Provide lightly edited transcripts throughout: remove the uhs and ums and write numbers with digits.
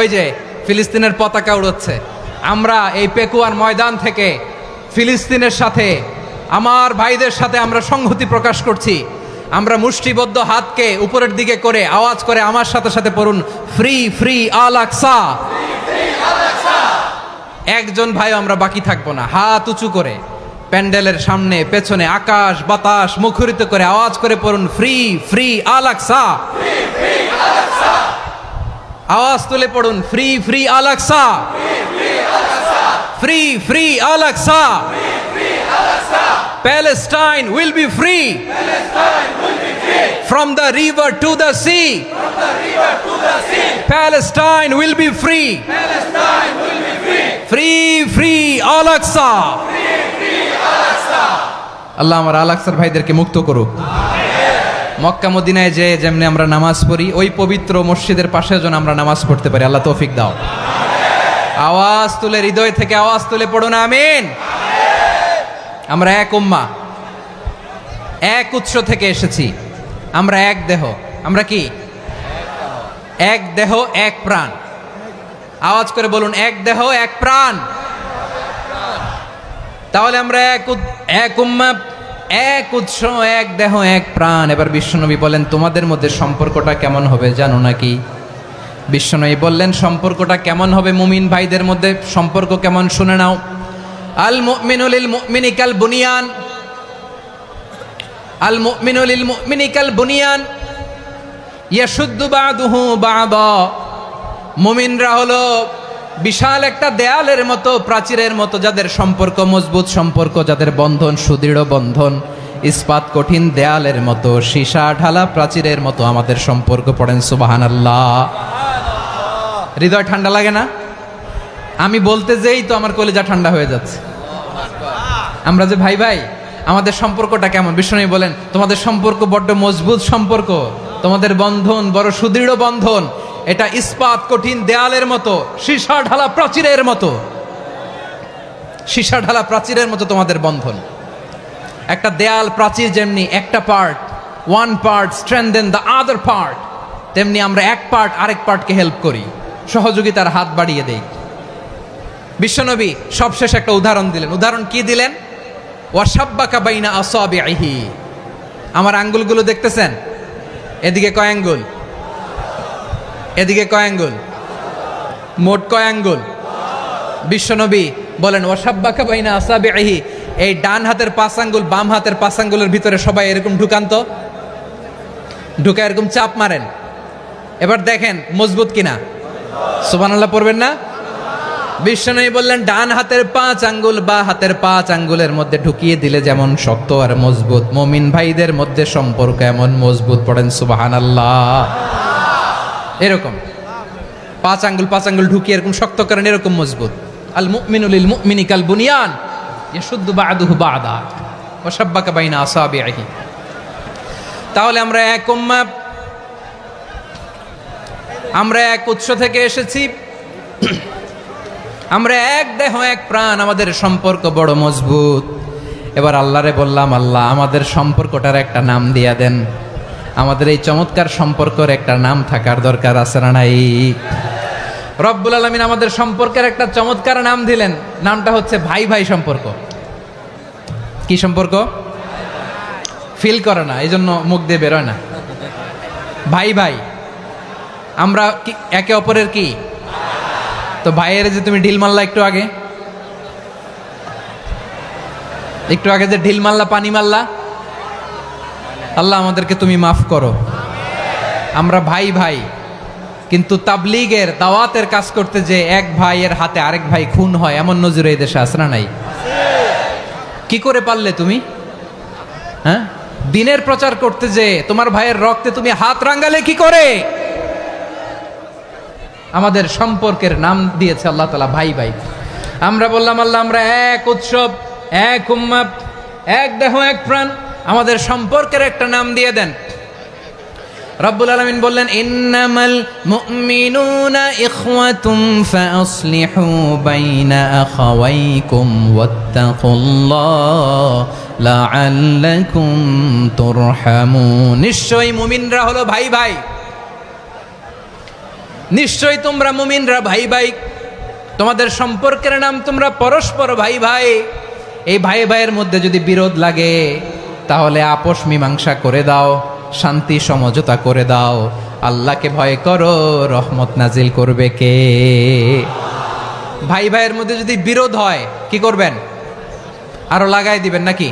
ওই যে ফিলিস্তিনের পতাকা উড়াচ্ছে, আমরা এই পেকুয়ার ময়দান থেকে ফিলিস্তিনের সাথে, আমার ভাইদের সাথে আমরা সংহতি প্রকাশ করছি। আমরা মুষ্টিবদ্ধ হাতকে উপরের দিকে করে আওয়াজ করে আমার সাথে সাথে পড়ুন, ফ্রি ফ্রি আল আকসা। একজন ভাই আমরা বাকি থাকবো না, হাত উঁচু করে প্যান্ডেলের সামনে পেছনে আকাশ বাতাস মুখরিত করে আওয়াজ করে পড়ুন, ফ্রি ফ্রি আল আকসা। আওয়াজ তুলে পড়ুন, free free Al Aqsa, free free Al Aqsa. Palestine will be free from the river to the sea. Palestine will be free. Free free Al Aqsa. আল্লাহ আমার আল আকসার ভাইদেরকে মুক্ত করুক। মক্কা মদিনায় যে যেমনি আমরা নামাজ পড়ি, ওই পবিত্র মসজিদের পাশে যেন আমরা নামাজ পড়তে পারি। আল্লাহ তৌফিক দাও। আওয়াজ তুলে, হৃদয় থেকে আওয়াজ তুলে পড়ুন আমিন। আমরা এক উম্মাহ, এক উৎস থেকে এসেছি, আমরা এক দেহ। আমরা কি? এক দেহ এক প্রাণ। আওয়াজ করে বলুন, এক দেহ এক প্রাণ। তাহলে আমরা এক উম্মাহ, এক উৎস, এক দেহ এক প্রাণ। এবার বিশ্বনবী বলেন, তোমাদের মধ্যে সম্পর্কটা কেমন হবে জানো নাকি? বিশ্বনবী বললেন, সম্পর্কটা কেমন হবে মুমিন ভাইদের মধ্যে? সম্পর্ক কেমন শুনে নাও। আল মুমিনু লিল মুমিনি কাল বুনিয়ান, আল মুমিনু লিল মুমিনি কাল বুনিয়ান ইয়াশুদ্দু বাদুহু বাদা। মুমিনরা হলো বিশাল একটা দেয়ালের মতো, প্রাচীরের মতো, যাদের সম্পর্ক মজবুত সম্পর্ক, যাদের বন্ধন সুদৃঢ় বন্ধন, ইস্পাত কঠিন দেয়ালের মতো, সীসা ঢালা প্রাচীরের মতো আমাদের সম্পর্ক। পড়েন সুবহানাল্লাহ। হৃদয় ঠান্ডা লাগে না? আমি বলতে যেই তো আমার কলিজা ঠান্ডা হয়ে যাচ্ছে। আমরা যে ভাই ভাই, আমাদের সম্পর্কটা কেমন? বিষ্ণু বলেন, তোমাদের সম্পর্ক বড্ড মজবুত সম্পর্ক, তোমাদের বন্ধন বড় সুদৃঢ় বন্ধন, এটা ইস্পাত কঠিন দেয়ালের মতো, সীসা ঢালা প্রাচীরের মতো, সীসা ঢালা প্রাচীরের মতো তোমাদের বন্ধন। একটা দেয়াল প্রাচীর যেমনি একটা part, one part strengthen the other part, তেমনি আমরা এক পার্ট আরেক পার্টকে হেল্প করি, সহযোগিতার হাত বাড়িয়ে দেই। বিশ্বনবী সবশেষ একটা উদাহরণ দিলেন। উদাহরণ কি দিলেন? ওয়াসাব্বাকা বাইনা আসাবিহি। আমার আঙ্গুলগুলো দেখতেছেন? এদিকে কয় আঙ্গুল, এদিকে কয় আঙ্গুল, মোট কয় আঙ্গুল? বিশ্বনবী বলেন, ওয়াসাব্বাকা বাইনা আসাবিহি। এই ডান হাতের 5 আঙ্গুল বাম হাতের 5 আঙ্গুলের ভিতরে সবাই এরকম ঢুকান্ত, ঢুকা এরকম চাপ মারেন। এবার দেখেন মজবুত কিনা। সুবহানাল্লাহ পড়বেন না? বিশ্বনবী বললেন, ডান হাতের 5 আঙ্গুল বা হাতের 5 আঙ্গুলের মধ্যে ঢুকিয়ে দিলে যেমন শক্ত আর মজবুত, মুমিন ভাইদের মধ্যে সম্পর্ক এমন মজবুত। পড়েন সুবহানাল্লাহ। এরকম 5 আঙ্গুল ঢুকিয়ে এরকম শক্ত করেন, এরকম মজবুত। আল মুমিনু লিল মুমিনি কাল বুনিয়ান ইয়াশুদ্দু বাদুহু বাদা ওয়া শাব্বাকা বাইনা আসাবিহি। তাহলে আমরা এক উম্মাহ, আমরা এক উৎস থেকে এসেছি, আমরা এক দেহ এক প্রাণ, আমাদের সম্পর্ক বড় মজবুত। এবার আল্লাহরে বললাম, আল্লাহ আমাদের সম্পর্কটার একটা নাম দিয়া দেন। আমাদের এই চমৎকার সম্পর্কের একটা নাম থাকার দরকার আছে না নাই? রব্বুল আলামিন আমাদের সম্পর্কের একটা চমৎকার নাম দিলেন। নামটা হচ্ছে ভাই ভাই সম্পর্ক। কি সম্পর্ক? ফিল করে না, এই জন্য মুখ দিয়ে বেরোয় না। ভাই ভাই, আমরা একে অপরের কি? তো ভাইয়ের যে তুমি ঢিল মারলা একটু আগে, একটু আগে যে ঢিল মারলা, পানি মারলা, আল্লাহ আমাদেরকে তুমি মাফ করো। আমরা ভাই ভাই, কিন্তু তাবলীগের দাওয়াতের কাজ করতে যে এক ভাইয়ের হাতে আরেক ভাই খুন হয়, এমন নজির এই দেশে আছে না নাই? কি করে পারলে তুমি? হ্যাঁ, দিনের প্রচার করতে যে তোমার ভাইয়ের রক্তে তুমি হাত রাঙ্গালে কি করে? আমাদের সম্পর্কের নাম দিয়েছে আল্লাহ তাআলা ভাই ভাই। আমরা বললাম, আল্লাহ আমরা এক উৎসব, এক উম্মাহ, এক দেহ এক প্রাণ, আমাদের সম্পর্কের একটা নাম দিয়ে দেন। রব্বুল আলামিন বললেন, ইন্নামাল মুমিনুনা ইখওয়াতুম ফাসলিহু বাইনা আখাওয়াইকুম ওয়াত্তাকুল্লাহ লাআল্লাকুম তুরহামুন। নিশ্চয়ই মুমিনরা হলো ভাই ভাই। নিশ্চয়ই তোমরা মুমিনরা ভাই ভাই, তোমাদের সম্পর্কের নাম তোমরা পরস্পর ভাই ভাই। এই ভাই ভাইয়ের মধ্যে যদি বিরোধ লাগে তাহলে আপোষ মীমাংসা করে দাও, শান্তি সমঝোতা করে দাও। আল্লাহকে ভয় করো, রহমত নাজিল করবে কে? ভাই ভাইয়ের মধ্যে যদি বিরোধ হয় কি করবেন? আরো লাগাই দিবেন নাকি?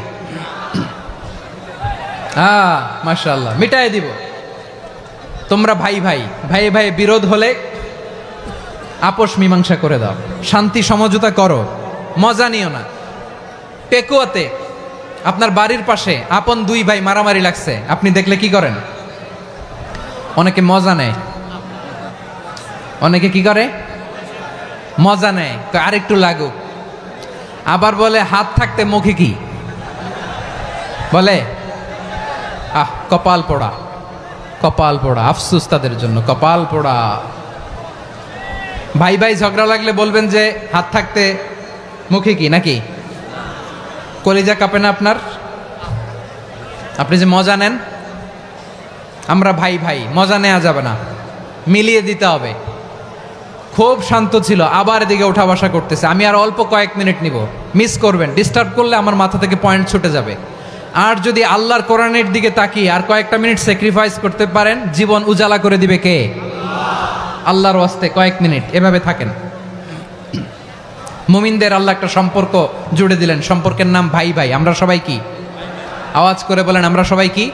মাশাআল্লাহ, মিটাই দিব। তোমরা ভাই ভাই, ভাই ভাই বিরোধ হলে আপোষ মীমাংসা করে দাও, শান্তি সমঝোতা করো, মজা নিও না। পেকুয়াতে আপনার বাড়ির পাশে আপন দুই ভাই মারামারি লাগছে, আপনি দেখলে কি করেন? অনেকে মজা নেয়, অনেকে কি করে? মজা নেয়, আরেকটু লাগুক। আবার বলে হাত থাকতে মুখে কি বলে? কপাল পোড়া, কপাল পোড়া। আফসোস তাদের জন্য, কপাল পোড়া। ভাই ভাই ঝগড়া লাগলে বলবেন যে হাত থাকতে মুখে কি, নাকি? কলিজা কাঁপে না আপনার? আপনি যে মজা নেন। আমরা ভাই ভাই, মজা নেওয়া যাবে না, মিলিয়ে দিতে হবে। খুব শান্ত ছিল, আবার এদিকে ওঠা বসা করতেছে। আমি আর অল্প কয়েক মিনিট নিব, মিস করবেন। ডিস্টার্ব করলে আমার মাথা থেকে পয়েন্ট ছুটে যাবে। আর যদি আল্লাহর কোরআনের দিকে তাকিয়ে আর কয়েকটা মিনিট স্যাক্রিফাইস করতে পারেন, জীবন উজালা করে দিবে কে? আল্লাহর ওয়াস্তে কয়েক মিনিট এভাবে থাকেন। মুমিনদের আল্লাহ একটা সম্পর্ক জুড়ে দিলেন, সম্পর্কের নাম ভাই ভাই। আমরা সবাই কি? আওয়াজ করে বলেন, আমরা সবাই কি?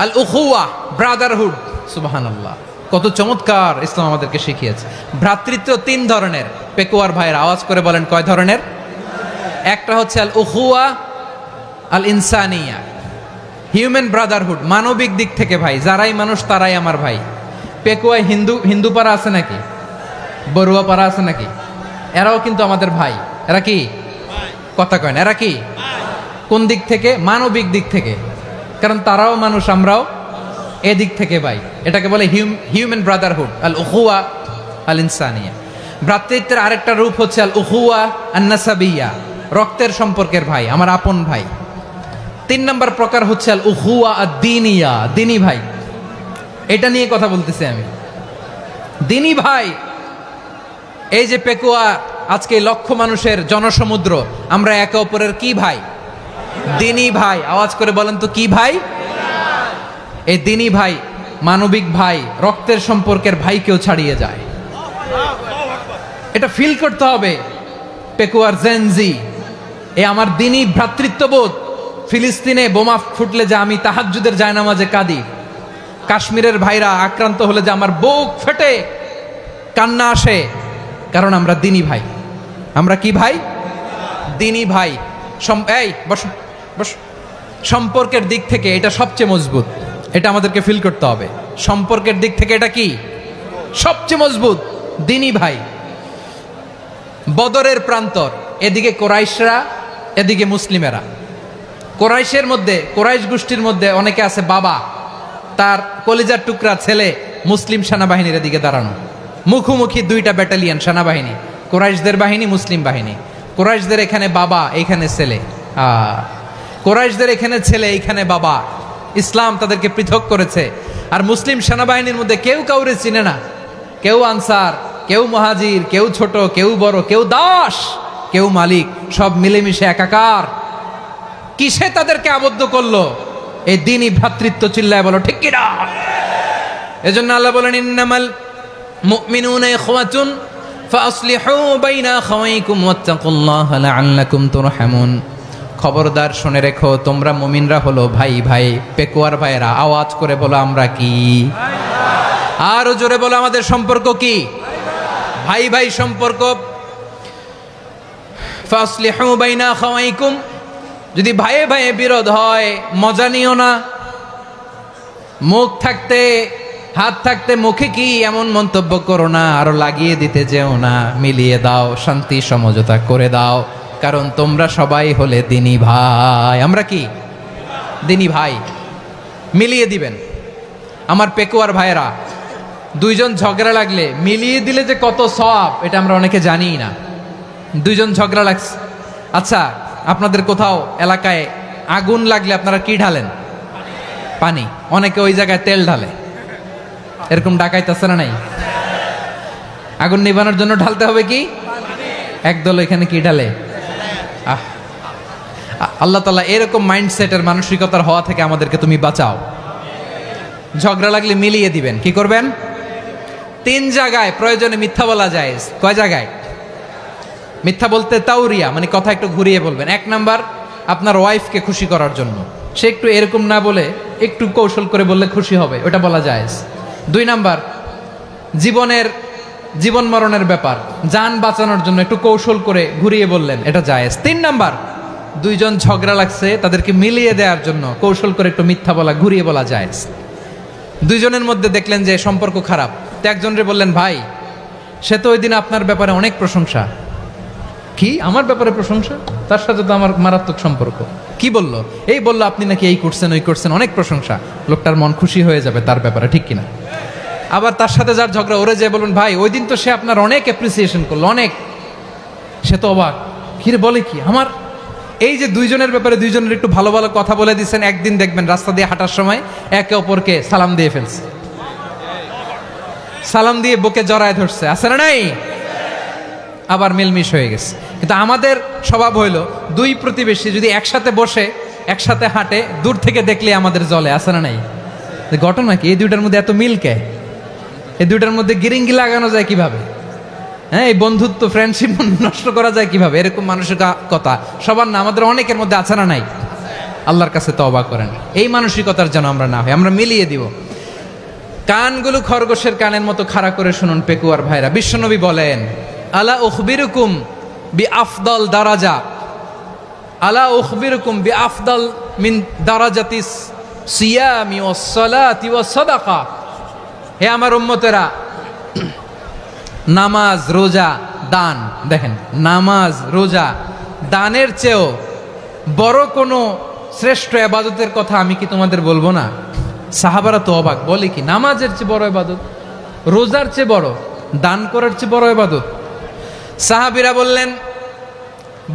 আল উখুয়া, ব্রাদারহুড। সুবহানাল্লাহ, কত চমৎকার ইসলাম আমাদেরকে শিখিয়েছে। ভ্রাতৃত্ব তিন ধরনের। পেকুয়ার ভাইয়ের আওয়াজ করে বলেন, কয় ধরনের? একটা হচ্ছে আল উখুয়া আল ইনসানিয়া, হিউম্যান ব্রাদারহুড, মানবিক দিক থেকে ভাই। যারাই মানুষ তারাই আমার ভাই। পেকুয়ায় হিন্দু পাড়া আছে নাকি? বড়ুয়া পাড়া আছে নাকি? এরাও কিন্তু আমাদের ভাই। এরা কি? কথা কয় না, এরা কি? কোন দিক থেকে? মানবিক দিক থেকে। কারণ তারাও মানুষ, আমরাও এদিক থেকে ভাই। এটাকে বলে হিউম্যান ব্রাদারহুড, আল উখুয়া আল ইনসানিয়া। ভ্রাতৃত্বের আরেকটা রূপ হচ্ছে আল উখুয়া আন নাসাবিয়া, রক্তের সম্পর্কের ভাই, আমার আপন ভাই। তিন নম্বর প্রকার হচ্ছে আল উখুয়া আদ-দীনিয়া, দিনী ভাই। এটা নিয়ে কথা বলতেছি আমি। দিনী ভাই, এই যে পেকুয়া, আজকে লক্ষ মানুষের জনসমুদ্র, আমরা একে অপরের কি ভাই? দিনী ভাই। আওয়াজ করে বলেন তো, কি ভাই? এই দিনী ভাই, মানবিক ভাই, রক্তের সম্পর্কের ভাইকেও ছাড়িয়ে যায়। এটা ফিল করতে হবে। পেকুয়ার জেনজি, এ আমার দিনী ভ্রাতৃত্ববোধ। ফিলিস্তিনে বোমা ফুটলে যে আমি তাহাজ্জুদের জায়নামাজে কাঁদি, কাশ্মীরের ভাইরা আক্রান্ত হলে যে আমার বুক ফেটে কান্না আসে, কারণ আমরা দিনী ভাই। আমরা কি ভাই? দিনী ভাই। এই বস বস। সম্পর্কের দিক থেকে এটা সবচেয়ে মজবুত। এটা আমাদেরকে ফিল করতে হবে। সম্পর্কের দিক থেকে এটা কি? সবচেয়ে মজবুত, দিনী ভাই। বদরের প্রান্তর, এদিকে কোরাইশরা, এদিকে মুসলিমেরা। কোরাইশের মধ্যে, কোরাইশ গোষ্ঠীর মধ্যে অনেকে আছে বাবা, তার কলিজার টুকরা ছেলে মুসলিম সেনাবাহিনীর এদিকে দাঁড়ানো। মুখোমুখি দুইটা ব্যাটালিয়ন সেনাবাহিনী, কোরাইশদের বাহিনী, মুসলিম বাহিনী। কোরাইশদের এখানে বাবা, এইখানে ছেলে। কোরাইশদের এখানে ছেলে, এইখানে বাবা। ইসলাম তাদেরকে পৃথক করেছে। আর মুসলিম সেনাবাহিনীর মধ্যে কেউ কাউরে চিনে না। কেউ আনসার, কেউ মুহাজির, কেউ ছোট, কেউ বড়, কেউ দাস, কেউ মালিক, সব মিলেমিশে একাকার। কিসে তাদেরকে আবদ্ধ করলো? এই দিনই ভ্রাতৃত্ব। চিল্লায় বলো ঠিক কিনা? এজন্য আল্লাহ বলেন, ইন্নামাল মুমিনুনা ইখওয়াতুন ফাসলিহু বাইনা আখাওয়াইকুম ওয়াত্তাকুল্লাহা লাআল্লাকুম তুরহামুন। খবরদার শুনে রেখো, তোমরা মুমিনরা হলো ভাই ভাই। পেকুয়ার ভাইরা আওয়াজ করে বলো, আমরা কি? আরো জোরে বলো, আমাদের সম্পর্ক কি? ভাই ভাই সম্পর্ক। ফাসলিহু বাইনা আখাওয়াইকুম, যদি ভাইয়ে ভাইয়ে বিরোধ হয় মজা নিও না। মুখ থাকতে, হাত থাকতে মুখে কি এমন মন্তব্য করো না, আরো লাগিয়ে দিতে যেও না। মিলিয়ে দাও, শান্তি সমঝোতা করে দাও, কারণ তোমরা সবাই হলে দিনী ভাই। আমরা কি? দিনী ভাই। মিলিয়ে দিবেন। আমার পেকুয়ার ভাইয়েরা, দুইজন ঝগড়া লাগলে মিলিয়ে দিলে যে কত সওয়াব, এটা আমরা অনেকে জানি না। দুইজন ঝগড়া লাগছে, আচ্ছা আপনাদের কোথাও এলাকায় আগুন লাগলে আপনারা কি ঢালেন? পানি। অনেকে ওই জায়গায় তেল ঢালে। এরকম ডাকাইতেছে না নাই? আগুন নিভানোর জন্য ঢালতে হবে কি? একদল এখানে কি ঢালে? আল্লাহ তাআলা এরকম মাইন্ডসেটের মানসিকতার হওয়া থেকে আমাদেরকে তুমি বাঁচাও। ঝগড়া লাগলে মিলিয়ে দিবেন। কি করবেন? 3 জায়গায় প্রয়োজনে মিথ্যা বলা যায়। কয় জায়গায় মিথ্যা বলতে? তাওরিয়া, মানে কথা একটু ঘুরিয়ে বলবেন। 1 নাম্বার, আপনার ওয়াইফকে খুশি করার জন্য, সে একটু এরকম না বলে একটু কৌশল করে বললে খুশি হবে, ওটা বলা যায়। 2 নাম্বার, জীবন মরণের ব্যাপার, জান বাঁচানোর জন্য একটু কৌশল করে ঘুরিয়ে বললেন, এটা জায়েজ। 3 নাম্বার, 2 জন ঝগড়া লাগছে তাদেরকে মিলিয়ে দেওয়ার জন্য কৌশল করে একটু মিথ্যা বলা, ঘুরিয়ে বলা জায়েজ। 2 জনের মধ্যে দেখলেন যে সম্পর্ক খারাপ, তো একজনরে বললেন, ভাই সে তো ওই দিন আপনার ব্যাপারে অনেক প্রশংসা। কি আমার ব্যাপারে প্রশংসা? তার সাথে তো আমার মারাত্মক সম্পর্ক। কি বললো? এই বললো আপনি নাকি এই করছেন ওই করছেন, অনেক প্রশংসা। লোকটার মন খুশি হয়ে যাবে তার ব্যাপারে, ঠিক কিনা? আবার তার সাথে যার ঝগড়া, ওরে যে বলুন, ভাই ওই দিন তো সে আপনার অনেক অ্যাপ্রিসিয়েশন করলো, অনেক। সে তো অবাক, কিরে বলে কি আমার? এই যে 2 জনের ব্যাপারে 2 জনের একটু ভালো ভালো কথা বলে দিচ্ছেন, একদিন দেখবেন রাস্তা দিয়ে হাঁটার সময় একে অপরকে সালাম দিয়ে ফেলছে, সালাম দিয়ে বুকে জড়ায় ধরছে, আছে না নাই? আবার মিলমিশ হয়ে গেছে। কিন্তু আমাদের স্বভাব হইল 2 প্রতিবেশী যদি একসাথে বসে একসাথে হাঁটে, দূর থেকে দেখলে আমাদের জলে, আছে না নাই? ঘটনা কি? এই 2টার মধ্যে এত মিল কে? এই 2টার মধ্যে গিরিঙ্গি লাগানো যায় কিভাবে? হ্যাঁ, এই বন্ধুত্ব ফ্রেন্ডশিপ নষ্ট করা যায় কিভাবে? এরকম মানসিকতা সবার না, আমাদের অনেকের মধ্যে আছে না নাই? আল্লাহর কাছে তওবা করেন এই মানসিকতার যেন আমরা না হই, আমরা মিলিয়ে দিব। কানগুলো খরগোশের কানের মতো খাড়া করে শুনুন পেকুয়ার ভাইরা। বিশ্বনবী বলেন, আলা উখবিরুকুম বি আফদল দারাজা, আলা উখবিরুকুম বি আফদল মিন দারাজাতিস সিয়ামি ওয়াস সালাতি ওয়াস সাদাকা। হে আমার উম্মতেরা, নামাজ, রোজা, দান, দেখেন নামাজ, রোজা, দানের চেয়েও বড় কোনো শ্রেষ্ঠ ইবাদতের কথা আমি কি তোমাদের বলবো না? সাহাবারা তো অবাক, বলে কি নামাজের চেয়ে বড় ইবাদত, রোজার চেয়ে বড়, দান করার চেয়ে বড় ইবাদত? সাহাবীরা বললেন,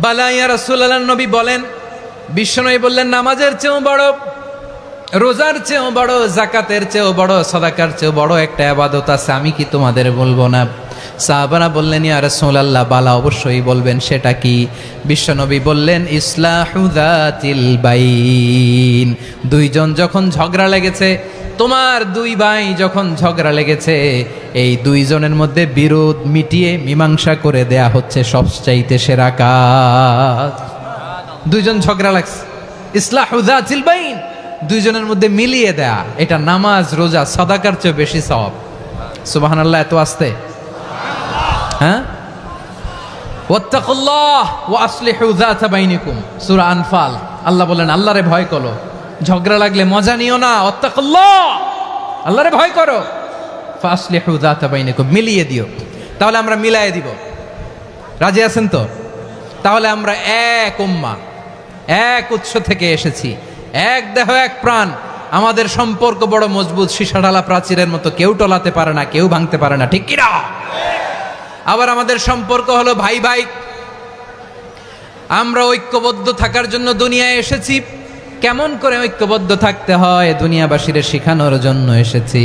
বালা ইয়া রাসূলুল্লাহ, নবী বলেন। বিশ্বনবী বললেন, নামাজের চেয়েও বড়, রোজার চেয়েও বড়, যাকাতের চেয়েও বড়, সাদাকার চেয়েও বড় একটা ইবাদত আছে, আমি কি তোমাদের বলবো না? সাহাবারা বললেন, ইয়া রাসূলুল্লাহ, বালা অবশ্যই বলবেন, সেটা কি? বিশ্বনবী বললেন, ইসলাহু যাতিল বাইন। 2 জন যখন ঝগড়া লেগেছে, তোমার 2 ভাই যখন ঝগড়া লেগেছে, এই 2 জনের মধ্যে বিরোধ মিটিয়ে মীমাংসা করে দেয়া হচ্ছে সবচাইতে সেরা কাজ। 2 জন ঝগড়া লাগছে, ইসলাহু যাতিল বাইন, 2 জনের মধ্যে মিলিয়ে দেয়া, এটা নামাজ, রোজা, সাদাকার চেয়ে বেশি সওয়াব। সুবহানাল্লাহ, এত আসতে। হ্যাঁ, ওয়াত্তাকুল্লাহ ওয়া আসলিহু যাতা বাইনিকুম, সূরা আনফাল। আল্লাহ বলেন, আল্লাহরে ভয় করো, ঝগড়া লাগলে মজা নিও না, ওয়াত্তাকুল্লাহ, আল্লাহরে ভয় করো, ফাসলিহু যাতা বাইনিকুম, মিলিয়ে দিও। তাহলে আমরা মিলায়ে দিব, রাজি আছেন তো? তাহলে আমরা এক উম্মাহ, এক উৎস থেকে এসেছি, এক দেহ এক প্রাণ, আমাদের সম্পর্ক বড় মজবুত, সীসা ঢালা প্রাচীরের মতো, কেউ টলাতে পারে না, কেউ ভাঙতে পারে না, ঠিক কিনা? আবার আমাদের সম্পর্ক হলো ভাই ভাই, আমরা ঐক্যবদ্ধ থাকার জন্য দুনিয়ায় এসেছি। কেমন করে ঐক্যবদ্ধ থাকতে হয় দুনিয়াবাসীর শেখানোর জন্য এসেছি।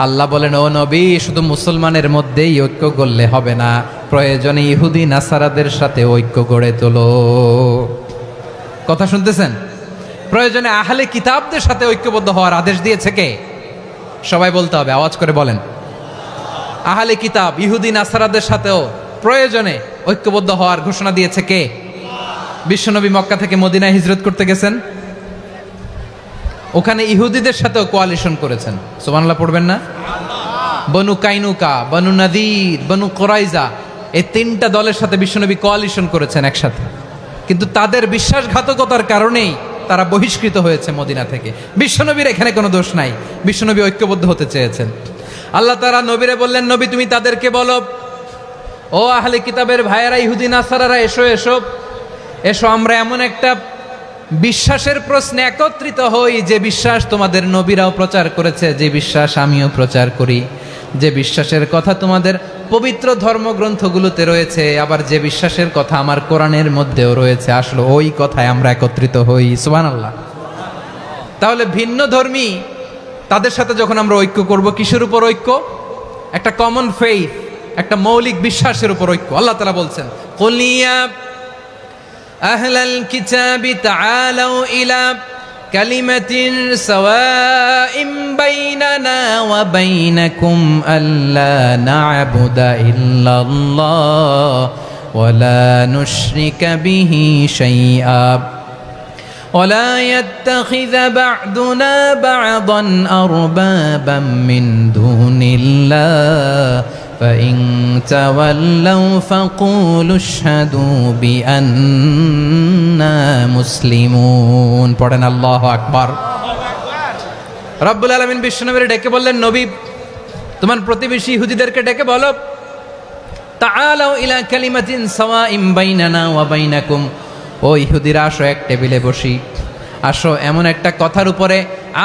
আল্লাহ বলেন, ও নবী, শুধু মুসলমানের মধ্যেই ঐক্য গড়লে হবে না, প্রয়োজনে ইহুদি নাসারাদের সাথে ঐক্য গড়ে তোলো। কথা শুনতেছেন? প্রয়োজনে আহলে কিতাবদের সাথে ঐক্যবদ্ধ হওয়ার আদেশ দিয়েছে কে? সবাই বলতে হবে, আওয়াজ করে বলেন। আহলে কিতাব ইহুদি নাসারাদের সাথেও প্রয়োজনে ঐক্যবদ্ধ হওয়ার ঘোষণা দিয়েছে কে? বিশ্বনবী মক্কা থেকে মদিনায় হিজরত করতে গেছেন, ওখানে ইহুদিদের সাথেও কোয়ালিশন করেছেন। সুবহানাল্লাহ পড়বেন না? বনু কাইনুকা, বনু নাদির, বনু কুরাইজা, এই 3টা দলের সাথে বিশ্বনবী কোয়ালিশন করেছেন একসাথে। কিন্তু তাদের বিশ্বাসঘাতকতার কারণেই তারা বহিষ্কৃত হয়েছে মদিনা থেকে। বিশ্বনবীর এখানে কোনো দোষ নাই, বিশ্বনবী ঐক্যবদ্ধ হতে চেয়েছেন। আল্লাহ তাআলা নবীরে বললেন, নবী তুমি তাদেরকে বলো, ও আহলে কিতাবের ভাইয়েরা, ইহুদি নাসারারা, এসো এসো এসো, আমরা এমন একটা বিশ্বাসের প্রশ্নে একত্রিত হই, যে বিশ্বাস তোমাদের নবীরাও প্রচার করেছে, যে বিশ্বাস আমিও প্রচার করি, যে বিশ্বাসের কথা তোমাদের পবিত্র ধর্মগ্রন্থগুলোতে রয়েছে, আবার যে বিশ্বাসের কথা আমার কোরআনের মধ্যেও রয়েছে, আসলে ওই কথায় আমরা একত্রিত হই। সুবহানাল্লাহ। তাহলে ভিন্ন ধর্মী তাদের সাথে যখন আমরা ঐক্য করব, কিসের উপর ঐক্য? একটা কমন ফেইথ, একটা মৌলিক বিশ্বাসের উপর ঐক্য। আল্লাহ তাআলা বলছেন, কুল ইয়া আহলাল কিতাবি তাআলাউ ইলা কালিমাতিন সাওয়াইম বাইনানা ওয়া বাইনাকুম আল্লা না'বুদা ইল্লাল্লাহ ওয়া লা নুশরিকা বিহি শাইআ ولا يتخذ بعضنا بعضا أربابا من دون الله فإن تولوا فقولوا اشهدوا بأننا مسلمون পড়েন আল্লাহু আকবার। রব্বুল আলামিন বিশ্বনবীর ডেকে বললেন, নবী তোমার প্রতিবেশী ইহুদিদেরকে ডেকে বলো, তাআলাউ ইলা কালিমাতিন সাওয়াইম বাইনানা ওয়া বাইনাকুম, ও ইহুদিরা আসো এক টেবিলে বসি, আসো এমন একটা কথার উপরে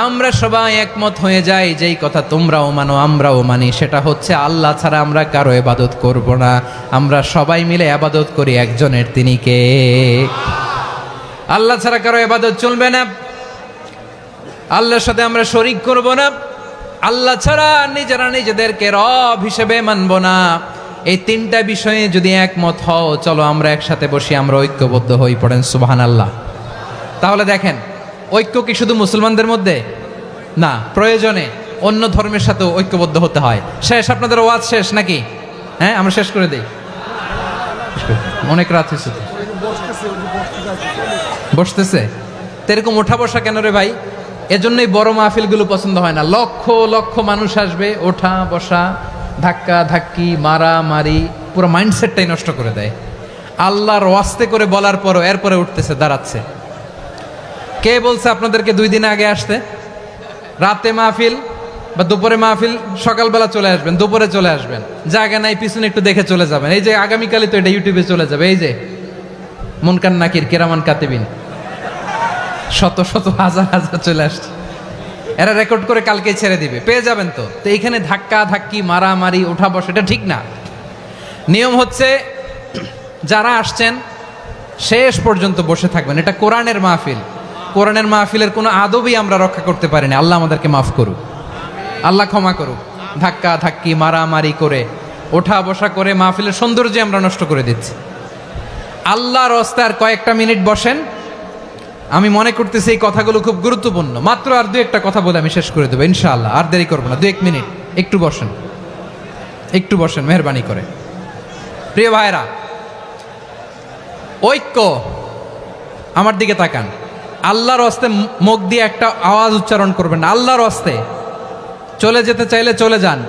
আমরা সবাই একমত হয়ে যাই, যেই কথা তোমরাও মানো আমরাও মানি, সেটা হচ্ছে আল্লাহ ছাড়া আমরা কারো ইবাদত করব না, আমরা সবাই মিলে ইবাদত করি একজনের, তিনি কে? আল্লাহ ছাড়া কারো ইবাদত চলবে না, আল্লাহর সাথে আমরা শরীক করব না, আল্লাহ ছাড়া নিজেরা নিজেদেরকে রব হিসেবে মানব না। এই তিনটা বিষয়ে যদি একমত হও, চলো আমরা একসাথে বসি, আমরা ঐক্যবদ্ধ হই। পড়েন সুবহানাল্লাহ। তাহলে দেখেন, ঐক্য কি শুধু মুসলমানদের মধ্যে না, প্রয়োজনে অন্য ধর্মের সাথেও ঐক্যবদ্ধ হতে হয়। শেষ, আপনাদের ওয়াজ শেষ নাকি? হ্যাঁ, আমরা শেষ করে দেই, অনেক রাত হয়েছে। বসতেছে তো এরকম ওঠা বসা কেন রে ভাই? এজন্যই বড় মাহফিলগুলো পছন্দ হয় না। লক্ষ লক্ষ মানুষ আসবে, ওঠা বসা, ধাক্কা ধাক্কি, মারা মারি, পুরো মাইন্ডসেটটাই নষ্ট করে দেয়। আল্লাহর ওয়াস্তে করে বলার পরও এরপরে উঠতেছে, দাঁড়াচ্ছে। কে বলছে আপনাদেরকে 2 দিন আগে আসতে? রাতে মাহফিল বা দুপুরে মাহফিল, সকালবেলা চলে আসবেন, দুপুরে চলে আসবেন, জায়গা নাই পিছনে একটু দেখে চলে যাবেন। এই যে আগামীকালই তো এটা ইউটিউবে চলে যাবে, এই যে মুনকার নাকির কিরামান কাতিবিন, শত শত হাজার হাজার চলে আসছে, এরা রেকর্ড করে কালকেই ছেড়ে দিবে, পেয়ে যাবেন। তো এইখানে ধাক্কা ধাক্কি, মারামারি, ওঠা বসা, এটা ঠিক না। নিয়ম হচ্ছে যারা আসছেন শেষ পর্যন্ত বসে থাকবেন। এটা কোরআনের মাহফিল, কোরআনের মাহফিলের কোনো আদবই আমরা রক্ষা করতে পারিনি। আল্লাহ আমাদেরকে মাফ করুক, আল্লাহ ক্ষমা করুক। ধাক্কা ধাক্কি, মারামারি করে, ওঠা বসা করে মাহফিলের সৌন্দর্য আমরা নষ্ট করে দিচ্ছি। আল্লাহর রাস্তায় কয়েকটা মিনিট বসেন। আমি মনে করতেছি এই কথাগুলো খুব গুরুত্বপূর্ণ। মাত্র আর 2-1টা কথা বলে আমি শেষ করে দেবো ইনশাআল্লাহ, আর দেরি করবো না। 2-1 মিনিট একটু বসেন, একটু বসেন মেহরবানি করে। প্রিয় ভাইরা, ঐক্য, আমার দিকে তাকান। আল্লাহর রাস্তে মুখ দিয়ে একটা আওয়াজ উচ্চারণ করবেন না। আল্লাহর রাস্তে চলে যেতে চাইলে চলে যান।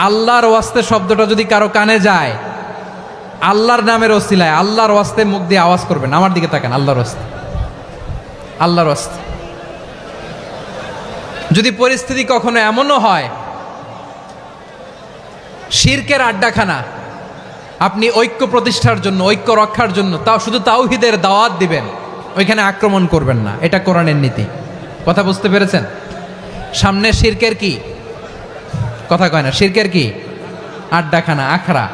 আল্লাহর ওয়াস্তে শব্দটা যদি কারো কানে যায়, আল্লাহর নামের ওসিলায় আল্লাহর ওয়াস্তে মুখ দিয়ে আওয়াজ করবেন। আমার দিকে তাকান, আল্লাহর ওয়াস্তে, আল্লাহর ওয়াস্তে। যদি পরিস্থিতি কখনো এমনও হয় শিরকের আড্ডাখানা, আপনি ঐক্য প্রতিষ্ঠার জন্য, ঐক্য রক্ষার জন্য তাও শুধু তাওহীদের দাওয়াত দিবেন, ওইখানে আক্রমণ করবেন না। এটা কোরআনের নীতি। কথা বুঝতে পেরেছেন? সামনে শিরকের কি কথা কয় না, শিরকের কি আড্ডাখানা, আখড়া।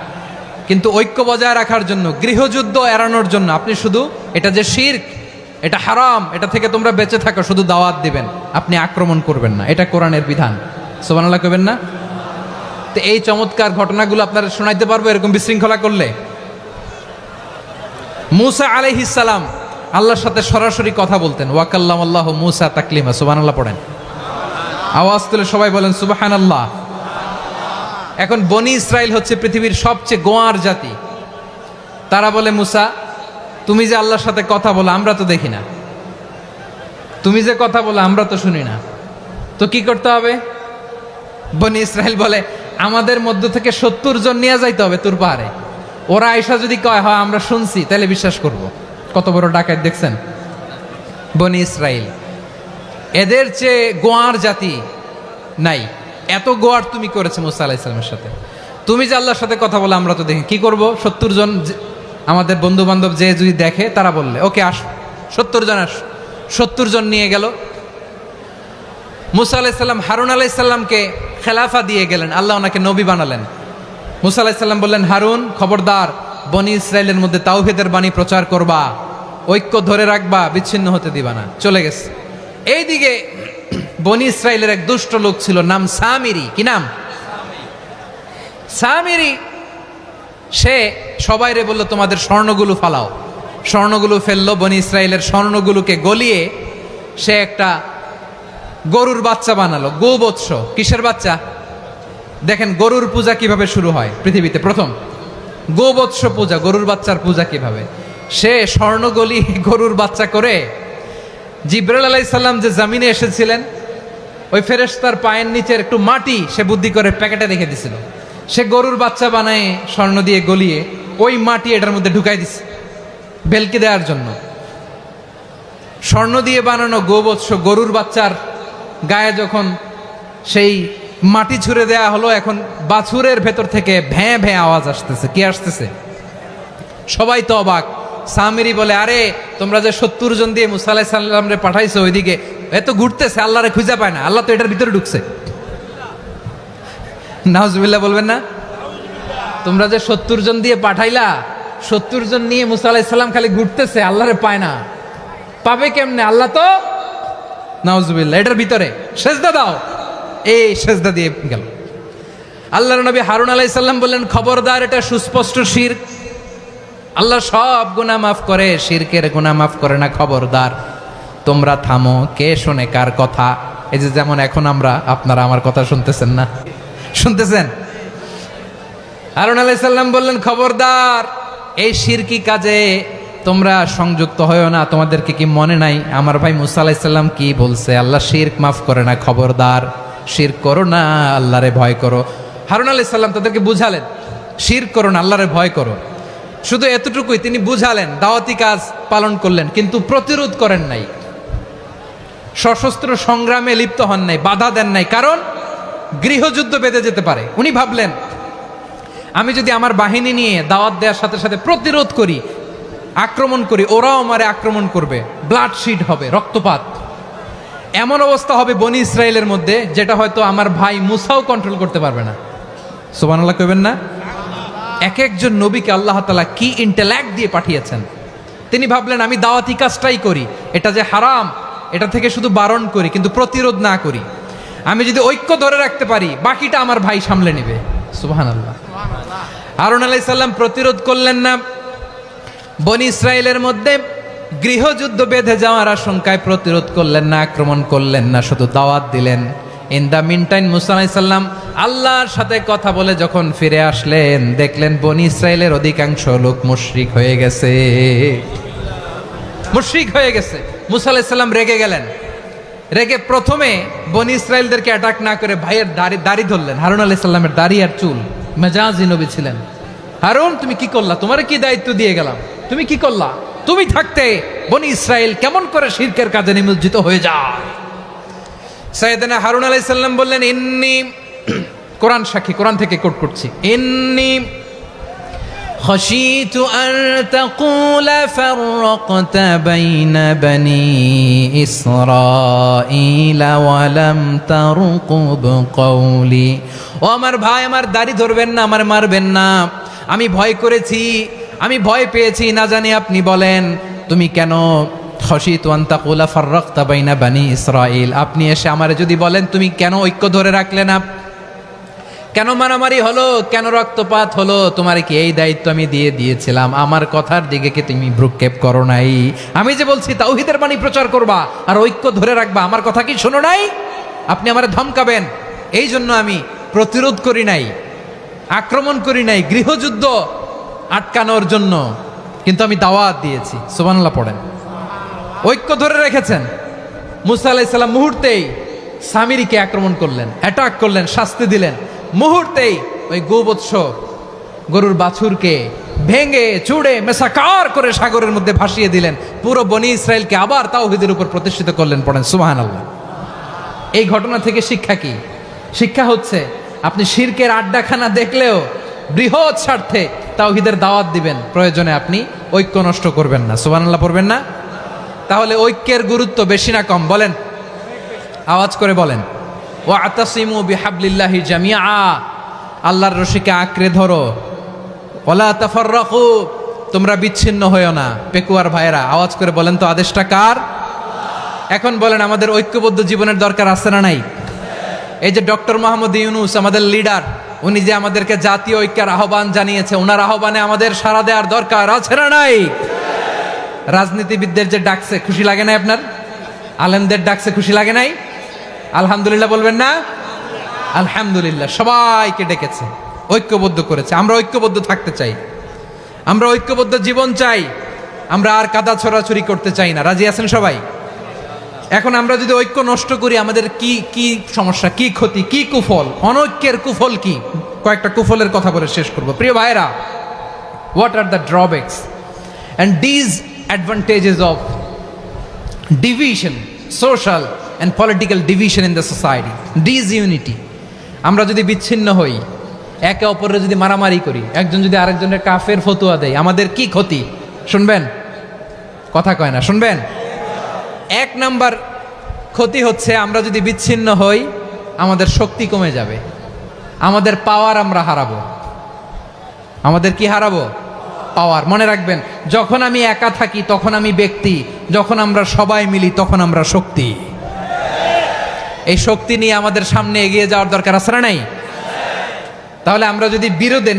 কিন্তু ঐক্য বজায় রাখার জন্য, গৃহযুদ্ধ এড়ানোর জন্য আপনি শুধু এটা যে শিরক, এটা হারাম, এটা থেকে তোমরা বেঁচে থাকো, শুধু দাওয়াত দিবেন, আপনি আক্রমণ করবেন না। এটা কোরআনের বিধান। সুবহানাল্লাহ কইবেন না? তো এই চমৎকার ঘটনাগুলো আপনারা শোনাইতে পারবো এরকম বিশৃঙ্খলা করলে। মূসা আলাইহিস সালাম আল্লাহর সাথে সরাসরি কথা বলতেন। ওয়াকাল্লামাল্লাহু মূসা তাকলিমা। সুবহানাল্লাহ পড়েন, আওয়াজ তুলে সবাই বলেন সুবহানাল্লাহ। এখন বনি ইসরাইল হচ্ছে পৃথিবীর সবচেয়ে গোয়ার জাতি। তারা বলে, মূসা তুমি যে আল্লাহর সাথে কথা বলো আমরা তো দেখি না, তুমি যে কথা বলো আমরা তো শুনি না, তো কি করতে হবে? বনি ইসরাইল বলে, আমাদের মধ্য থেকে 70 জন নিয়ে যাইতে হবে তুর পাহাড়ে। ওরা আয়েশা যদি কয় হয় আমরা শুনছি, তাহলে বিশ্বাস করব। কত বড় ডাকাত দেখছেন বনি ইসরাইল। এদের চেয়ে গোয়ার জাতি নাই। এত গোয়ার তুমি করেছে মুসা আলাইহিস সালামের সাথে। তুমি যে আল্লাহর সাথে কথা বলে আমরা তো দেখি, কি করব? 70 জন আমাদের বন্ধু বান্ধব যে যদি দেখে, তারা বললে ওকে আস, 70 জন আস। 70 জন নিয়ে গেল। মুসা আলাইহিস সালাম হারুন আলাইহিস সালামকে খেলাফা দিয়ে গেলেন, আল্লাহ ওনাকে নবী বানালেন। মুসা আলাইহিস সালাম বললেন, হারুন খবরদার, বনি ইসরাইলের মধ্যে তাওহীদের বাণী প্রচার করবা, ঐক্য ধরে রাখবা, বিচ্ছিন্ন হতে দিবা না। চলে গেছে। এইদিকে বনি ইসরায়েলের এক দুষ্ট লোক ছিল, নাম সামিরি। কি নাম? সামিরি। সে সবাইরে বলল, তোমাদের স্বর্ণগুলো ফালাও। স্বর্ণগুলো ফেললো, বনি ইসরায়েলের স্বর্ণগুলোকে গলিয়ে সে একটা গরুর বাচ্চা বানালো, গোবৎস। কিসের বাচ্চা? দেখেন গরুর পূজা কিভাবে শুরু হয় পৃথিবীতে প্রথম, গোবৎস পূজা, গরুর বাচ্চার পূজা কিভাবে। সে স্বর্ণ গলি গরুর বাচ্চা করে জিবরাইল আলাইহিস সালাম যে জমিনে এসেছিলেন, ওই ফেরেশতার পায়ের নিচের একটু মাটি সে বুদ্ধি করে প্যাকেটে রেখে দিছিল। সে গরুর বাচ্চা বানায় স্বর্ণ দিয়ে গলিয়ে ওই মাটি এটার মধ্যে ঢুকাই দিছে ভেলকি দেওয়ার জন্য। স্বর্ণ দিয়ে বানানো গোবৎস গরুর বাচ্চার গায়ে যখন সেই মাটি ছুঁড়ে দেয়া হলো, এখন বাছুরের ভেতর থেকে ভ্যাঁ ভ্যাঁ আওয়াজ আসতেছে। কি আসতেছে? সবাই তো অবাক। সামিরি বলে, আরে তোমরা যে 70 জন দিয়ে মুসা আলাইহিস সালাম রে পাঠাইছো, ওইদিকে এত ঘুরতেছে, আল্লাহরে খুঁজে পায় না, আল্লাহ তো এটার ভিতরে ঢুকছে। নাউজুবিল্লাহ বলবেন না? তোমরা যে 70 জন দিয়ে পাঠাইলা, 70 জন নিয়ে মুসা আলাইহিস সালাম খালি ঘুরতেছে, আল্লাহরে পায় না। পাবে কেমনে? আল্লাহ তো, নাউজুবিল্লাহ, এটার ভিতরে সেজদা দাও। এই সেজদা দিয়ে গেল। আল্লাহর নবী হারুন আলাইহিস সালাম বললেন, খবরদার, এটা সুস্পষ্ট শিরক। আল্লাহ সব গুনাহ মাফ করে, শিরকের গুনাহ মাফ করে না, খবরদার তোমরা থামো। কে শোনে কার কথা? এই যে যেমন এখন আপনারা আমার কথা শুনতেছেন না? শুনতেছেন? হারুন আলাইহিস সালাম বললেন, খবরদার, এই শিরকি কাজে তোমরা সংযুক্ত হয়েও না। তোমাদেরকে কি মনে নাই আমার ভাই মুসা আলাইহিস সালাম কি বলছে? আল্লাহ শিরক মাফ করে না, খবরদার শিরক করো না, আল্লাহরে ভয় করো। হারুন আলাইহিস সালাম তাদেরকে বুঝালেন, শিরক করো না, আল্লাহরে ভয় করো। শুধু এতটুকুই তিনি বুঝালেন, দাওয়াতি কাজ পালন করলেন, কিন্তু প্রতিরোধ করেন নাই, সশস্ত্র সংগ্রামে লিপ্ত হন নাই, বাধা দেন নাই, কারণ গৃহযুদ্ধ বেঁধে যেতে পারে। উনি ভাবলেন, আমি যদি আমার বাহিনী নিয়ে দাওয়াত দেওয়ার সাথে সাথে প্রতিরোধ করি, আক্রমণ করি, ওরাও আমারে আক্রমণ করবে, ব্লাডশিড হবে, রক্তপাত, এমন অবস্থা হবে বনি ইসরায়েলের মধ্যে যেটা হয়তো আমার ভাই মুসাও কন্ট্রোল করতে পারবে না। সুবহানাল্লাহ কইবেন না? এক একজন নবীকে আল্লাহ তাআলা কি ইন্টেলেক্ট দিয়ে পাঠিয়েছেন। তিনি ভাবলেন, আমি দাওয়াতি কাজটাই করি, এটা যে হারাম এটা থেকে শুধু বারণ করি, কিন্তু প্রতিরোধ না করি। আমি যদি ঐক্য ধরে রাখতে পারি, বাকিটা আমার ভাই সামলে নেবে। সুবহানাল্লাহ। হারুন আলাইহিস সালাম প্রতিরোধ করলেন না। বনি ইসরায়েলের মধ্যে গৃহযুদ্ধ বেঁধে যাওয়ার আশঙ্কায় প্রতিরোধ করলেন না, আক্রমণ করলেন না, শুধু দাওয়াত দিলেন। ইন দ্য মিন টাইম মুসা আলাইহিস সালাম আল্লাহর সাথে কথা বলে যখন ফিরে আসলেন, দেখলেন বনি ইসরায়েলের অধিকাংশ লোক মুশরিক হয়ে গেছে, মুশরিক হয়ে গেছে। মুসা আলাইহিস সালাম রেগে গেলেন। রেগে প্রথমে বনি ইসরায়েলদেরকে অ্যাটাক না করে ভাইয়ের দাড়ি ধরলেন। হারুন আলাইহিস সালামের দাড়ি আর চুল, মেজাজি নবী ছিলেন। হারুন, তুমি কি করলা? তোমারে কি দায়িত্ব দিয়ে গেলাম, তুমি কি করলা? তুমি থাকতে বনি ইসরায়েল কেমন করে শিরকের কাজে নিমজ্জিত হয়ে যায়? সাইয়েদনা হারুন আলাইহিস সালাম বললেন, ইন্নী, কোরআন সাক্ষী, কোরআন থেকে কোট করছি, ইন্নী خشيت أن تقول فرقت بين بني إسرائيل ولم ترقب قولي। ও আমার ভাই, আমার দাড়ি ধরবেন না, আমার মারবেন না। আমি ভয় করেছি, আমি ভয় পেয়েছি, না জানি আপনি বলেন তুমি কেন খশিতু আন তাকুলা ফাররাকতা বাইনা বানি ইসরাইল, আপনি এসে আমারে যদি বলেন তুমি কেন ঐক্য ধরে রাখলে না, কেন মারামারি হলো, কেন রক্তপাত হলো, তোমার কি এই দায়িত্ব আমি দিয়ে দিয়েছিলাম? আমার কথার দিকে কি তুমি ভ্রুক্ষেপ করো নাই? আমি যে বলছি তাওহীদের বাণী প্রচার করবা আর ঐক্য ধরে রাখবা, আমার কথা কি শোনো নাই? আপনি আমারে ধমকাবেন, এই জন্য আমি প্রতিরোধ করি নাই, আক্রমণ করি নাই, গৃহযুদ্ধ আটকানোর জন্য, কিন্তু আমি দাওয়াত দিয়েছি। সুবহানাল্লাহ পড়েন। ঐক্য ধরে রেখেছেন। মুসা আলাইহিস সালাম মুহূর্তেই সামিরিকে আক্রমণ করলেন, অ্যাটাক করলেন, শাস্তি দিলেন। মুহূর্তেই ওই গোবৎস গরুর বাছুরকে ভেঙে চুড়ে মেসাকার করে সাগরের মধ্যে ভাসিয়ে দিলেন। পুরো বনি ইসরায়েলকে আবার তাওহীদের উপর প্রতিষ্ঠিত করলেন। পড়েন সুবহানাল্লাহ। এই ঘটনা থেকে শিক্ষা কি? শিক্ষা হচ্ছে, আপনি শিরকের আড্ডাখানা দেখলেও বৃহৎ স্বার্থে তাওহীদের দাওয়াত দিবেন, প্রয়োজনে আপনি ঐক্য নষ্ট করবেন না। সুবহানাল্লাহ পড়বেন না? তাহলে ঐক্যের গুরুত্ব বেশি না কম? বলেন, আওয়াজ করে বলেন। ওয়াতাসিমু বিহাবলিল্লাহি জামিআ, আল্লাহর রশিকে আঁকড়ে ধরো। ওয়ালা তাফাররাকু, তোমরা বিচ্ছিন্ন হইও না। পেকুয়ার ভাইরা আওয়াজ করে বলেন তো, আদেশটা কার? এখন বলেন আমাদের ঐক্যবদ্ধ জীবনের দরকার আছে না নাই? এই যে ডক্টর মোহাম্মদ ইউনূস আমাদের লিডার, উনি যে আমাদেরকে জাতীয় ঐক্যের আহ্বান জানিয়েছে, ওনার আহ্বানে আমাদের সাড়া দেওয়ার দরকার আছে না নাই? রাজনীতিবিদদের যে ডাকছে, খুশি লাগে নাই আপনার? আলেমদের ডাকছে, খুশি লাগে নাই? আলহামদুলিল্লাহ বলবেন না? আলহামদুলিল্লাহ, সবাইকে ডেকেছে, ঐক্যবদ্ধ করেছে। আমরা ঐক্যবদ্ধ থাকতে চাই, আমরা ঐক্যবদ্ধ জীবন চাই, আমরা আর কাদা ছড়াছড়ি করতে চাই না। রাজি আছেন সবাই? এখন আমরা যদি ঐক্য নষ্ট করি, আমাদের কি কি সমস্যা, কি ক্ষতি, কি কুফল? অনৈক্যের কুফল কি? কয়েকটা কুফলের কথা বলে শেষ করব। প্রিয় ভাইরা, what are the drawbacks and disadvantages of division, social and political division in the society, disunity. আমরা যদি বিচ্ছিন্ন হই, একে অপরের যদি মারামারি করি, একজন যদি আরেকজনের কাফের ফতোয়া দেয়, আমাদের কি ক্ষতি? শুনবেন? কথা কয় না, শুনবেন? এক নাম্বার ক্ষতি হচ্ছে, আমরা যদি বিচ্ছিন্ন হই, আমাদের শক্তি কমে যাবে, আমাদের পাওয়ার আমরা হারাবো। আমাদের কি হারাবো? পাওয়ার। মনে রাখবেন, যখন আমি একা থাকি তখন আমি ব্যক্তি, যখন আমরা সবাই মিলি তখন আমরা শক্তি। এই শক্তি নিয়ে আমাদের সামনে এগিয়ে যাওয়ার দরকার আছে না নাই? তাহলে আমরা যদি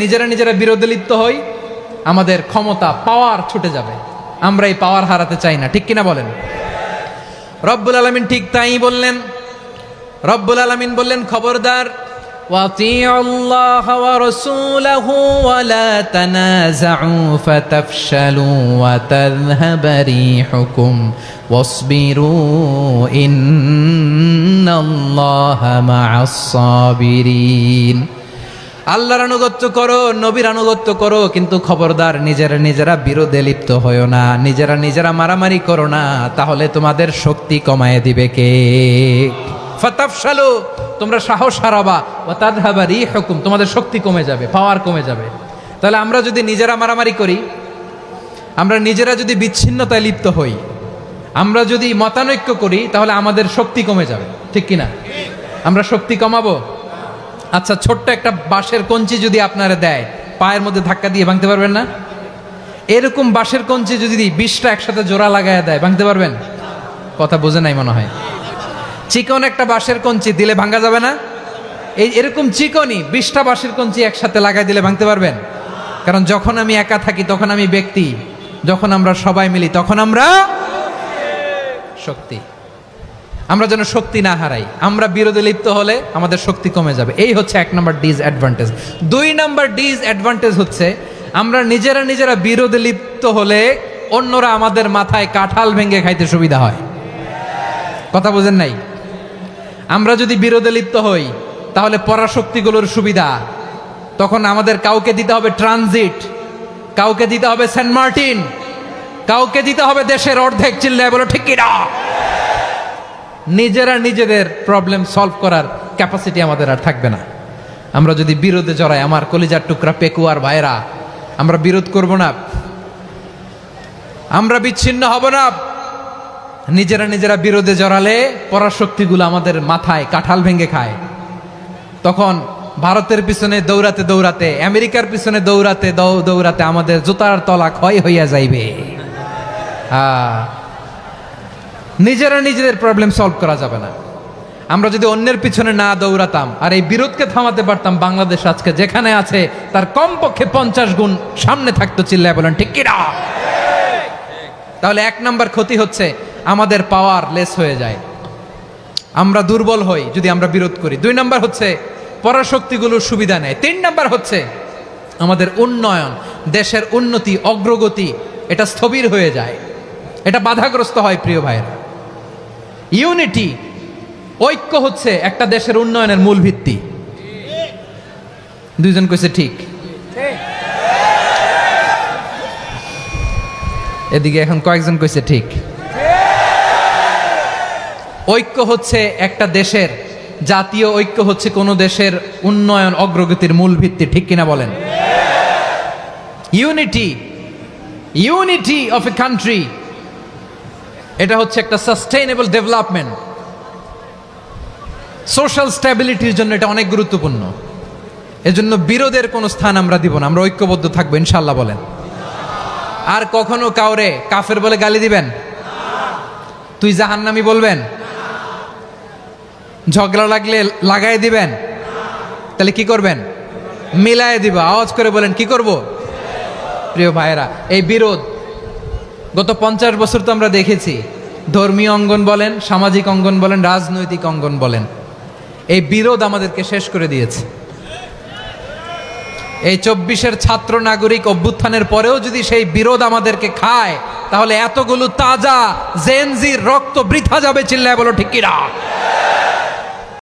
নিজেরা বিরোধে লিপ্ত হই, আমাদের ক্ষমতা, পাওয়ার ছুটে যাবে। আমরা এই পাওয়ার হারাতে চাই না, ঠিক কিনা বলেন? রব্বুল আলামিন ঠিক তাই বললেন। রব্বুল আলামিন বললেন, খবরদার, ওয়াতিউল্লাহ ওয়া রাসূলাহু ওয়া লা তানাযাউ ফাতাফশালু ওয়া তাযহাবা রিহুকুম ওয়াসবিরু ইন্নাল্লাহা মা'আস সাবিরিন। আল্লাহর আনুগত্য করো, নবীর আনুগত্য করো, কিন্তু খবরদার নিজেরা বিরোধে লিপ্ত হয়ো না, নিজেরা মারামারি করো না, তাহলে তোমাদের শক্তি কমায় দিবে কে? ফাতাফশালু, তোমরা সাহস হারাবা, ওয়া তাযহাবা রিহুকুম, তোমাদের শক্তি কমে যাবে, পাওয়ার কমে যাবে। তাহলে আমরা যদি নিজেরা মারামারি করি, আমরা নিজেরা যদি বিচ্ছিন্নতায় লিপ্ত হই, আমরা যদি মতানৈক্য করি, তাহলে আমাদের শক্তি কমে যাবে, ঠিক কিনা? আমরা শক্তি কমাবো। আচ্ছা, ছোট্ট একটা বাঁশের কঞ্চি যদি আপনারা দেয়, পায়ের মধ্যে ধাক্কা দিয়ে ভাঙতে পারবেন না? এরকম বাঁশের কঞ্চি যদি 20টা একসাথে জোড়া লাগায় দেয়, ভাঙতে পারবেন? কথা বোঝে নাই মনে হয়। চিকন একটা বাঁশের কঞ্চি দিলে ভাঙা যাবে না? এরকম চিকনই 20টা বাঁশের কঞ্চি একসাথে লাগাই দিলে ভাঙতে পারবেন? কারণ যখন আমি একা থাকি তখন আমি ব্যক্তি, যখন আমরা সবাই মিলি তখন আমরা শক্তি। আমরা যেন শক্তি না হারাই। আমরা বিরোধে লিপ্ত হলে আমাদের শক্তি কমে যাবে। এই হচ্ছে 1 নম্বর ডিসঅ্যাডভান্টেজ। 2 নম্বর ডিসঅ্যাডভান্টেজ হচ্ছে, আমরা নিজেরা বিরোধে লিপ্ত হলে অন্যরা আমাদের মাথায় কাঁঠাল ভেঙে খাইতে সুবিধা হয়। কথা বোঝেন নাই? আমরা যদি বিরোধে লিপ্ত হই, তাহলে পরাশক্তিগুলোর সুবিধা, তখন আমাদের কাউকে দিতে হবে ট্রানজিট, কাউকে দিতে হবে সেন্ট মার্টিন, কাউকে দিতে হবে দেশের অর্ধেক। চিল্লায় বলো ঠিক কিনা? নিজেদের প্রবলেম সলভ করার ক্যাপাসিটি আমাদের আর থাকবে না। আমরা যদি বিরোধে জড়াই, আমার কলিজার টুকরা পেকুয়ার ভাইরা, আমরা বিরোধ করব না, আমরা বিচ্ছিন্ন হব না। নিজেরা বিরোধে জড়ালে পরাশক্তিগুলো আমাদের মাথায় কাঁঠাল ভেঙে খায়। তখন ভারতের পিছনে দৌড়াতে, আমেরিকার পিছনে দৌড়াতে আমাদের জুতার তলা ক্ষয় হইয়া যাইবে। নিজেদের প্রবলেম সলভ করা যাবে না। আমরা যদি অন্যের পিছনে না দৌড়াতাম আর এই বিরোধকে থামাতে পারতাম, বাংলাদেশ আজকে যেখানে আছে তার কমপক্ষে 50 গুণ সামনে থাকতো। চিল্লায় বলেন ঠিক কিনা? তাহলে 1 নম্বর ক্ষতি হচ্ছে, আমাদের পাওয়ার লেস হয়ে যায়, আমরা দুর্বল হই যদি আমরা বিরোধ করি। 2 নম্বর হচ্ছে, পরাশক্তিগুলোর সুবিধা নেয়। 3 নম্বর হচ্ছে, আমাদের উন্নয়ন, দেশের উন্নতি, অগ্রগতি, এটা স্থবির হয়ে যায়, এটা বাধাগ্রস্ত হয়। প্রিয় ভাইয়েরা, ইউনিটি, ঐক্য হচ্ছে একটা দেশের উন্নয়নের মূল ভিত্তি। 2 জন কইছে ঠিক। এদিকে এখন কয়েকজন কইছে ঠিক। ঐক্য হচ্ছে একটা দেশের, জাতীয় ঐক্য হচ্ছে কোন দেশের উন্নয়ন, অগ্রগতির মূল ভিত্তি, ঠিক কিনা বলেন? ইউনিটি অফ এ কান্ট্রি, এটা হচ্ছে একটা সাস্টেইনেবল ডেভেলপমেন্ট, সোশ্যাল স্ট্যাবিলিটির জন্য এটা অনেক গুরুত্বপূর্ণ। এজন্য বিরোধের কোনো স্থান আমরা দিব না, আমরা ঐক্যবদ্ধ থাকবো ইনশাআল্লাহ বলেন। আর কখনো কাউরে কাফের বলে গালি দিবেন? তুই জাহান্নামী বলবেন? ঝগড়া লাগলে লাগাই দিবেন? তাহলে কি করবেন? মিলায় দিব। আওয়াজ করে বলেন, কি করব? প্রিয় ভাইয়েরা, এই বিরোধ গত 50 বছর তো আমরা দেখেছি। ধর্মীয় অঙ্গন বলেন, সামাজিক অঙ্গন বলেন, রাজনৈতিক অঙ্গন বলেন, এই বিরোধ আমাদেরকে শেষ করে দিয়েছে। এই 24-এর ছাত্র নাগরিক অভ্যুত্থানের পরেও যদি সেই বিরোধ আমাদেরকে খায়, তাহলে এতগুলো তাজা জেনজির রক্ত বৃথা যাবে। চিল্লায় বলো ঠিক কিনা?